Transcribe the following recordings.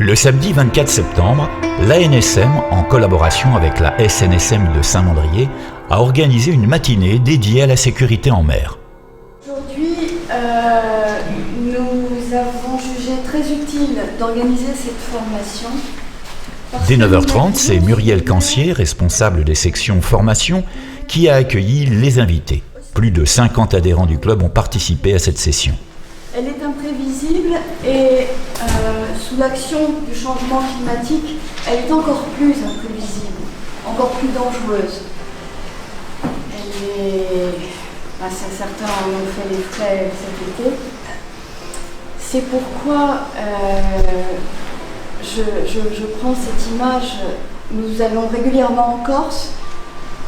Le samedi 24 septembre, l'ANSM, en collaboration avec la SNSM de Saint-Mandrier, a organisé une matinée dédiée à la sécurité en mer. Aujourd'hui, nous avons jugé très utile d'organiser cette formation. Dès 9h30, c'est Muriel Cancier, responsable des sections formation, qui a accueilli les invités. Plus de 50 adhérents du club ont participé à cette session. Elle est imprévisible et sous l'action du changement climatique, elle est encore plus imprévisible, encore plus dangereuse. Certains en ont fait les frais cet été. C'est pourquoi je prends cette image. Nous allons régulièrement en Corse.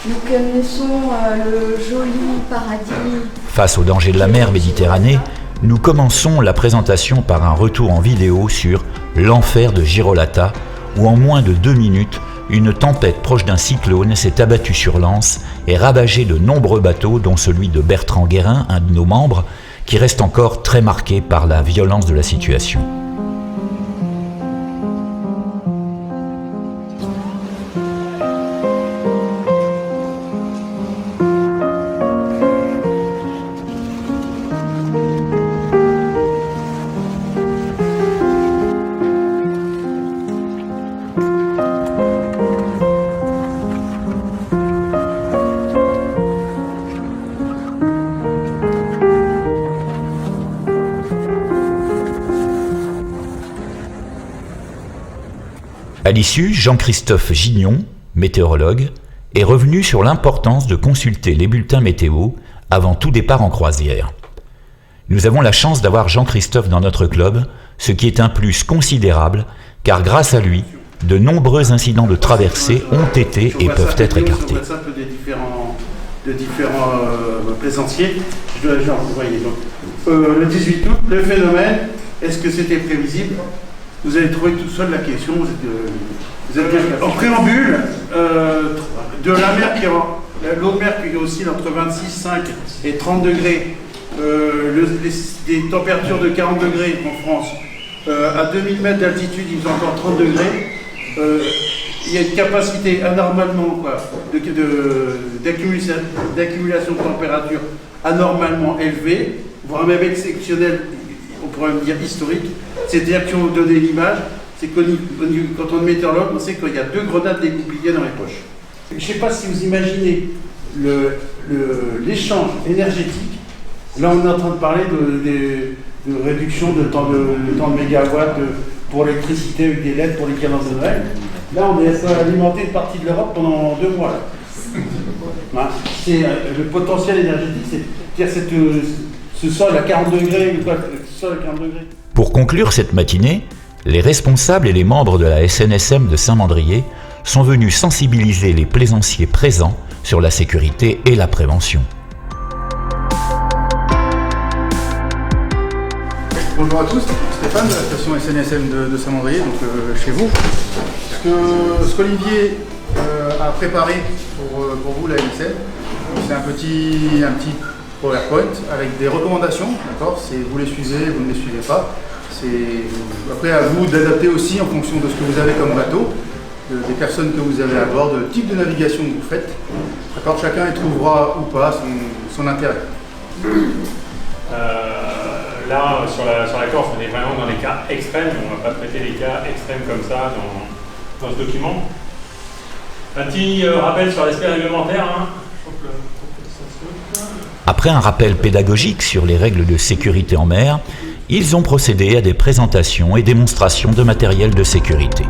Nous connaissons le joli paradis. Face aux dangers de la mer Méditerranée, nous commençons la présentation par un retour en vidéo sur l'enfer de Girolata, où en moins de 2 minutes, une tempête proche d'un cyclone s'est abattue sur l'Anse et ravagé de nombreux bateaux, dont celui de Bertrand Guérin, un de nos membres, qui reste encore très marqué par la violence de la situation. À l'issue, Jean-Christophe Gignon, météorologue, est revenu sur l'importance de consulter les bulletins météo avant tout départ en croisière. Nous avons la chance d'avoir Jean-Christophe dans notre club, ce qui est un plus considérable, car grâce à lui, de nombreux incidents de traversée ont été et peuvent être écartés. De différents plaisanciers. Le 18 août, le phénomène, est-ce que c'était prévisible? Vous allez trouver tout seul la question. Vous êtes bien en préambule de la mer l'eau de mer qui oscille entre 26,5 et 30 degrés, des températures de 40 degrés en France, à 2000 mètres d'altitude, il fait encore 30 degrés. Il y a une capacité anormalement d'accumulation de température anormalement élevée, voire même exceptionnelle, on pourrait même dire historique. C'est-à-dire que si on vous donnait l'image, c'est que quand on est météorologue, on sait qu'il y a 2 grenades dégoupillées dans les poches. Je ne sais pas si vous imaginez l'échange énergétique. Là, on est en train de parler de réduction de temps de mégawatts pour l'électricité avec des LED pour les cadences de Noël. Là, on est alimenté une partie de l'Europe pendant 2 mois. Là. C'est le potentiel énergétique, c'est-à-dire ce sol à 40 degrés, ou quoi, ce sol à 40 degrés. Pour conclure cette matinée, les responsables et les membres de la SNSM de Saint-Mandrier sont venus sensibiliser les plaisanciers présents sur la sécurité et la prévention. Bonjour à tous, Stéphane de la station SNSM de Saint-Mandrier, donc chez vous. Ce qu'Olivier a préparé pour vous, la SNSM, c'est un petit PowerPoint avec des recommandations, d'accord? Vous les suivez, vous ne les suivez pas. C'est après à vous d'adapter aussi en fonction de ce que vous avez comme bateau, des personnes que vous avez à bord, le type de navigation que vous faites. D'accord? Chacun y trouvera ou pas son intérêt. Là, sur la Corse, on est vraiment dans les cas extrêmes. On ne va pas traiter les cas extrêmes comme ça dans ce document. Un petit rappel sur l'aspect réglementaire. Après un rappel pédagogique sur les règles de sécurité en mer, ils ont procédé à des présentations et démonstrations de matériel de sécurité.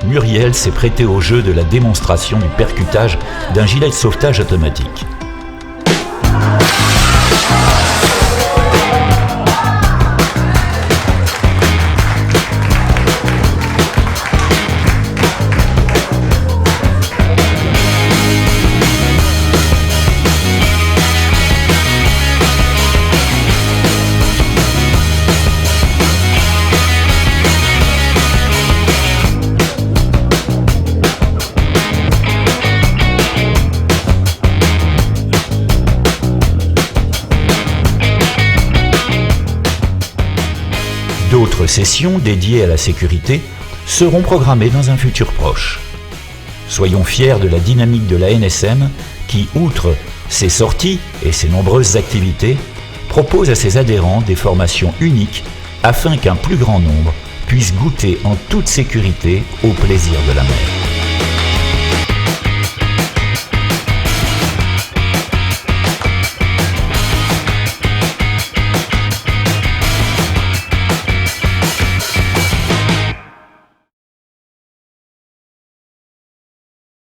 Muriel s'est prêté au jeu de la démonstration du percutage d'un gilet de sauvetage automatique. D'autres sessions dédiées à la sécurité seront programmées dans un futur proche. Soyons fiers de la dynamique de la NSM qui, outre ses sorties et ses nombreuses activités, propose à ses adhérents des formations uniques afin qu'un plus grand nombre puisse goûter en toute sécurité au plaisir de la mer.